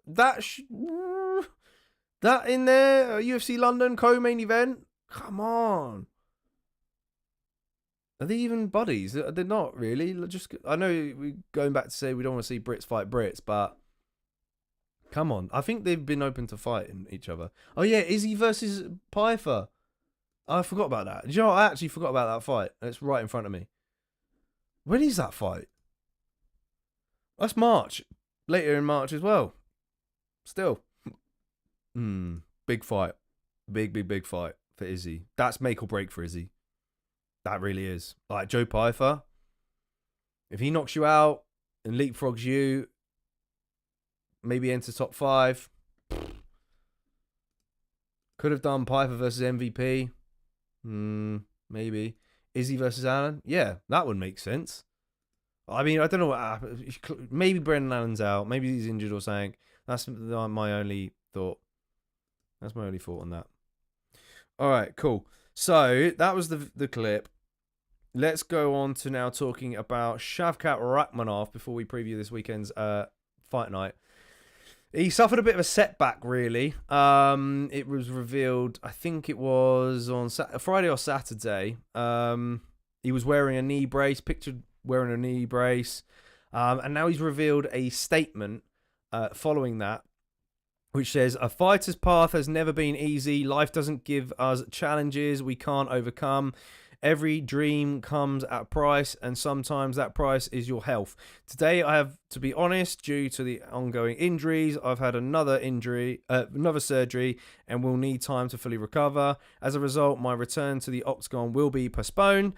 in there, UFC London co-main event. Come on. Are they even buddies? They're not really. I know we're going back to say we don't want to see Brits fight Brits, but come on. I think they've been open to fighting each other. Oh yeah, Izzy versus Pyfer. I forgot about that. Do you know what? I actually forgot about that fight. It's right in front of me. When is that fight? That's March. Later in March as well. Still. Big fight. Big fight for Izzy. That's make or break for Izzy. That really is. Like Joe Pyfer. If he knocks you out and leapfrogs you, maybe enter top 5. Could have done Pyfer versus MVP. Maybe. Izzy versus Allen. Yeah, that would make sense. I mean, I don't know what happened. Maybe Brendan Allen's out. Maybe he's injured or something. That's my only thought. That's my only thought on that. All right, cool. So that was the clip. Let's go on to now talking about Shavkat Rakhmonov before we preview this weekend's fight night. He suffered a bit of a setback, really. It was revealed, I think it was on Friday or Saturday. He was wearing a knee brace, pictured wearing a knee brace. And now he's revealed a statement following that, which says, "A fighter's path has never been easy. Life doesn't give us challenges we can't overcome. Every dream comes at a price, and sometimes that price is your health. Today, I have to be honest, due to the ongoing injuries, I've had another surgery, and will need time to fully recover. As a result, my return to the octagon will be postponed.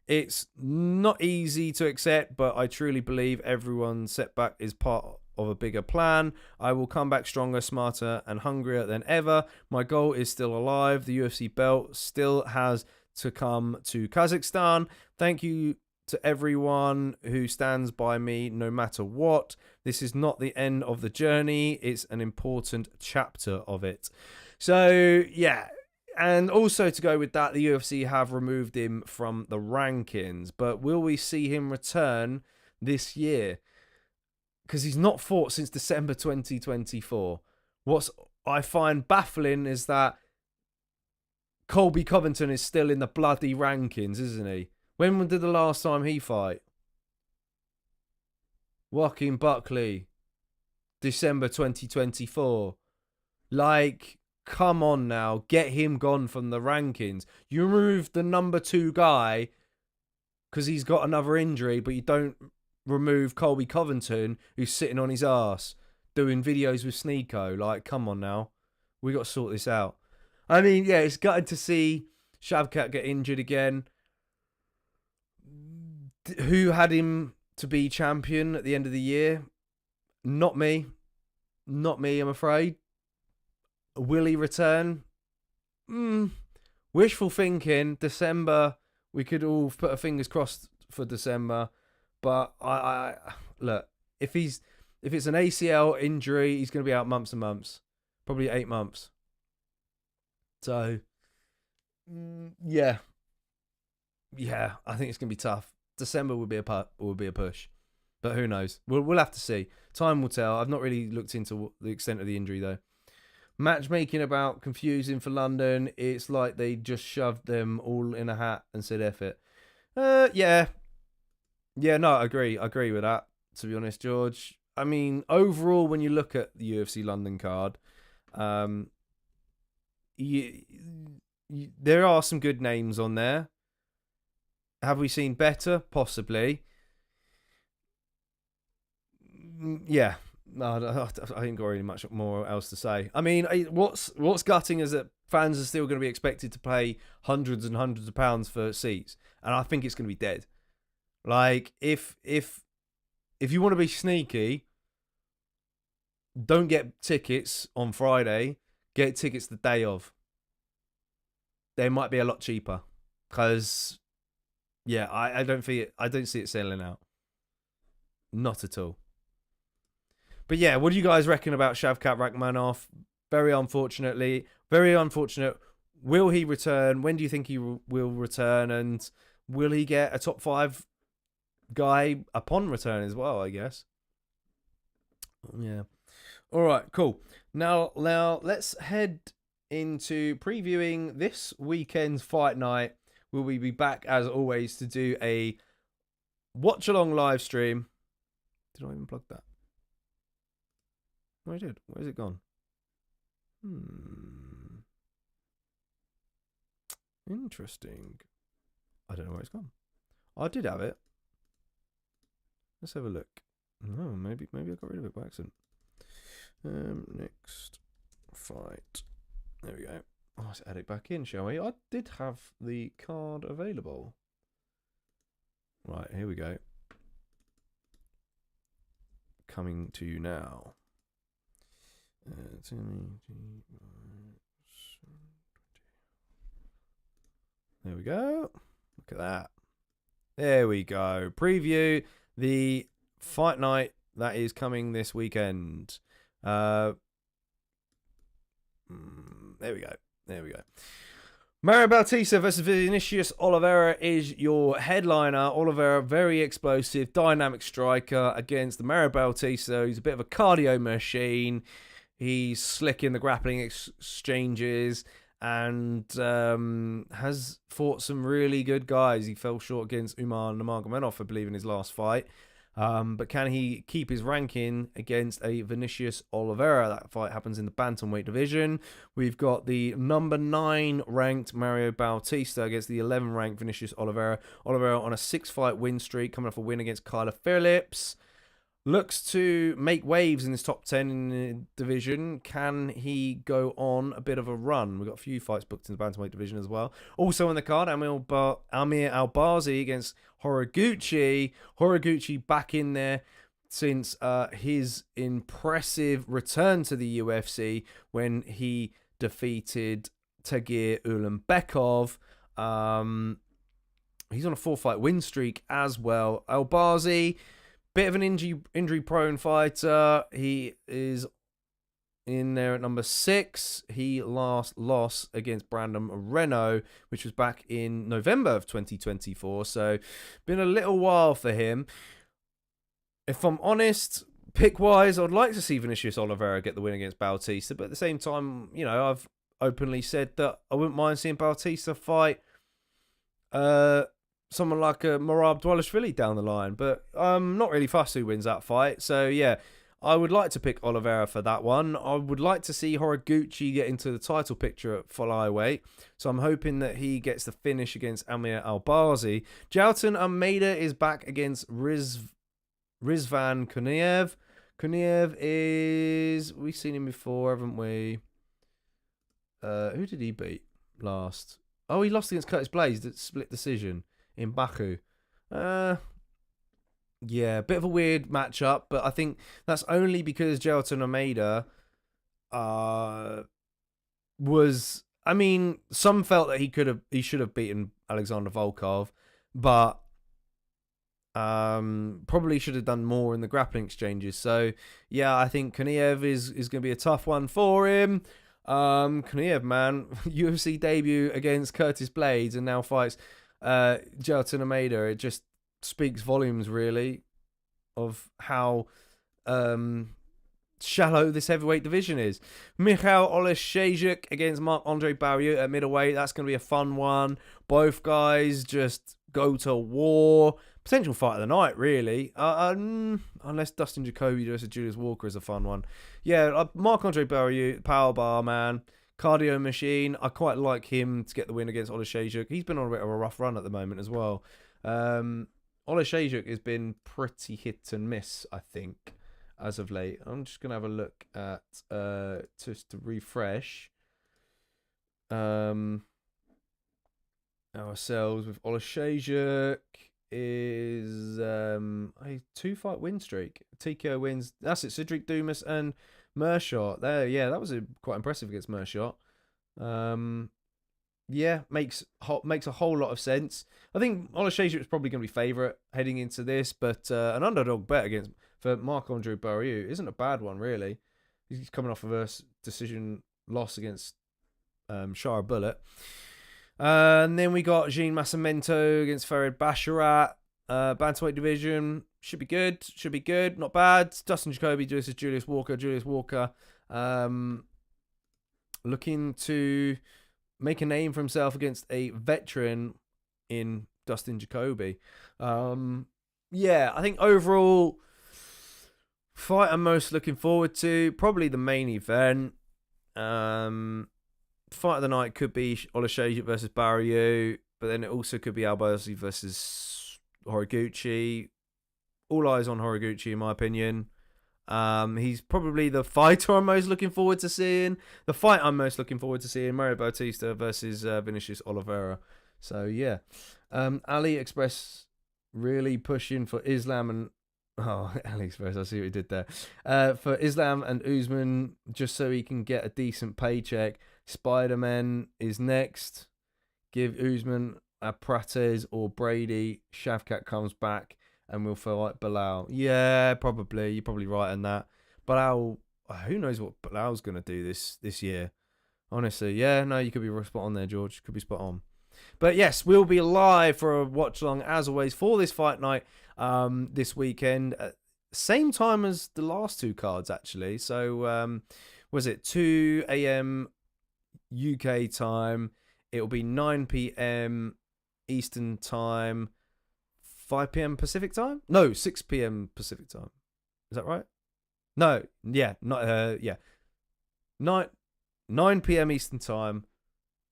It's not easy to accept, but I truly believe everyone's setback is part of a bigger plan. I will come back stronger, smarter, and hungrier than ever. My goal is still alive. The UFC belt still has to come to Kazakhstan. Thank you to everyone who stands by me no matter what. This is not the end of the journey. It's an important chapter of it." So, yeah. And also to go with that, the UFC have removed him from the rankings. But will we see him return this year? Because he's not fought since December 2024. What I find baffling is that Colby Covington is still in the bloody rankings, isn't he? When did the last time he fight? Joaquin Buckley. December 2024. Like, come on now. Get him gone from the rankings. You remove the number 2 guy because he's got another injury, but you don't remove Colby Covington, who's sitting on his ass doing videos with Sneeko. Like, come on now. We got to sort this out. I mean, yeah, it's gutted to see Shavkat get injured again. Who had him to be champion at the end of the year? Not me. Not me, I'm afraid. Will he return? Wishful thinking. December. We could all put our fingers crossed for December. But I look, if it's an ACL injury, he's going to be out months and months. Probably 8 months. So So, yeah, I think it's gonna be tough. December would be a push, but who knows? We'll have to see. Time will tell. I've not really looked into the extent of the injury though. Matchmaking about confusing for London. It's like they just shoved them all in a hat and said F it. Yeah, no, I agree with that, to be honest, George. I mean, overall, when you look at the UFC London card, there are some good names on there. Have we seen better? Possibly. Yeah. No, I ain't got really much more else to say. I mean, what's gutting is that fans are still going to be expected to pay hundreds and hundreds of pounds for seats, and I think it's going to be dead. Like, if you want to be sneaky, don't get tickets on Friday. Get tickets the day of. They might be a lot cheaper, because I don't see it selling out. Not at all. But yeah, what do you guys reckon about Shavkat Rakhmonov? Very unfortunate. Will he return? When do you think he will return? And will he get a top 5 guy upon return as well, I guess? Yeah. All right, cool. Now let's head into previewing this weekend's fight night. Will we be back, as always, to do a watch-along live stream? Did I even plug that? Oh, I did. Where's it gone? Interesting. I don't know where it's gone. I did have it. Let's have a look. No, maybe I got rid of it by accident. Next fight. There we go. Oh, let's add it back in, shall we? I did have the card available. Right, here we go. Coming to you now. There we go. Look at that. There we go. Preview the fight night that is coming this weekend. There we go. Mario Bautista versus Vinicius Oliveira is your headliner. Oliveira, very explosive, dynamic striker against the Mario Bautista. He's a bit of a cardio machine. He's slick in the grappling exchanges and has fought some really good guys. He fell short against Umar Nurmagomedov, I believe, in his last fight. But can he keep his ranking against a Vinicius Oliveira? That fight happens in the bantamweight division. We've got the number 9 ranked Mario Bautista against the 11 ranked Vinicius Oliveira. Oliveira on a 6-fight win streak, coming off a win against Kyler Phillips. Looks to make waves in this top 10 in the division. Can he go on a bit of a run? We've got a few fights booked in the bantamweight division as well. Also on the card, Amir Albazi against Horiguchi. Horiguchi back in there since his impressive return to the UFC when he defeated Tagir Ulanbekov. He's on a 4-fight win streak as well. Albazi, bit of an injury-prone fighter. He is in there at number 6. He last lost against Brandon Moreno, which was back in November of 2024. So, been a little while for him. If I'm honest, pick-wise, I'd like to see Vinicius Oliveira get the win against Bautista. But at the same time, I've openly said that I wouldn't mind seeing Bautista fight someone like a Merab Dvalishvili down the line, but I'm not really fussed who wins that fight. So yeah, I would like to pick Oliveira for that one. I would like to see Horiguchi get into the title picture at flyweight, so I'm hoping that he gets the finish against Amir Albazi. Jailton Almeida is back against Rizvan Kuniev. Kuniev is, we've seen him before, haven't we? Who did he beat last? Oh, he lost against Curtis Blades, that split decision in Baku. Yeah, bit of a weird matchup, but I think that's only because Jailton Almeida was, I mean, some felt that he should have beaten Alexander Volkov, but probably should have done more in the grappling exchanges. So yeah, I think Kuniev is going to be a tough one for him. Kniev, man, UFC debut against Curtis Blades and now fights Jailton Almeida. It just speaks volumes, really, of how shallow this heavyweight division is. Mikhail Oleksiejczuk against Marc-Andre Barrieux at middleweight. That's going to be a fun one. Both guys just go to war. Potential fight of the night, really. Unless Dustin Jacoby versus Julius Walker is a fun one. Yeah, Marc-Andre Barrieux, power bar, man. Cardio machine. I quite like him to get the win against Oleksiejczuk. He's been on a bit of a rough run at the moment as well. Oleksiejczuk has been pretty hit and miss, I think, as of late. I'm just going to have a look at, just to refresh ourselves with Oleksiejczuk is a 2-fight win streak. TKO wins. That's it. Cedric Dumas and Mershot. There, yeah, that was quite impressive against Mershot. Yeah, makes a whole lot of sense. I think Oleksiejczuk is probably going to be favourite heading into this, but an underdog bet for Marc-Andre Barrieux isn't a bad one, really. He's coming off of a decision loss against Shara Bullet. And then we got Jean Massimento against Farid Basharat. Bantamweight division. Should be good. Not bad. Dustin Jacoby versus Julius Walker. Julius Walker looking to make a name for himself against a veteran in Dustin Jacoby. Yeah, I think overall, fight I'm most looking forward to, probably the main event. Fight of the night could be Oleksiejczuk versus Barrieux, but then it also could be Alberzi versus Horiguchi. All eyes on Horiguchi, in my opinion. He's probably the fighter I'm most looking forward to seeing. The fight I'm most looking forward to seeing, Mario Bautista versus Vinicius Oliveira. So, yeah. AliExpress really pushing for Islam and... Oh, AliExpress, I see what he did there. For Islam and Usman, just so he can get a decent paycheck. Spider-Man is next. Give Usman a Prates or Brady. Shavkat comes back and we'll fight Bilal. Yeah, probably. You're probably right on that. Bilal, who knows what Bilal's going to do this year. Honestly, yeah, no, you could be spot on there, George. Could be spot on. But yes, we'll be live for a watch along as always for this fight night this weekend. Same time as the last two cards, actually. So, was it 2 a.m. UK time? It'll be 9 p.m. Eastern time, 5 p.m. Pacific time? No, 6 p.m. Pacific time. Is that right? No, yeah, not yeah. 9 p.m. Eastern time,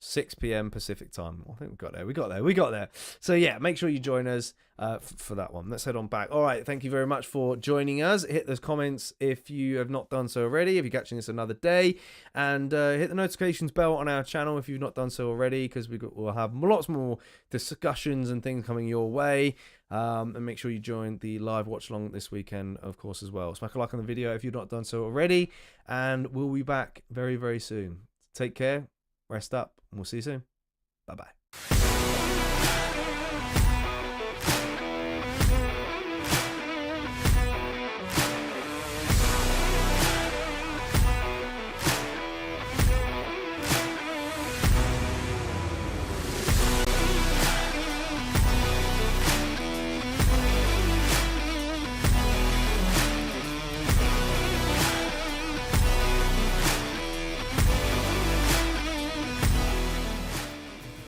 6 p.m. Pacific time. I think we got there. So yeah, make sure you join us for that one. Let's head on back. All right, thank you very much for joining us. Hit those comments if you have not done so already, if you're catching this another day, and hit the notifications bell on our channel if you've not done so already, because we'll have lots more discussions and things coming your way. And make sure you join the live watch along this weekend, of course, as well. Smack a like on the video if you've not done so already, and we'll be back very, very soon. Take care, rest up, and we'll see you soon. Bye-bye.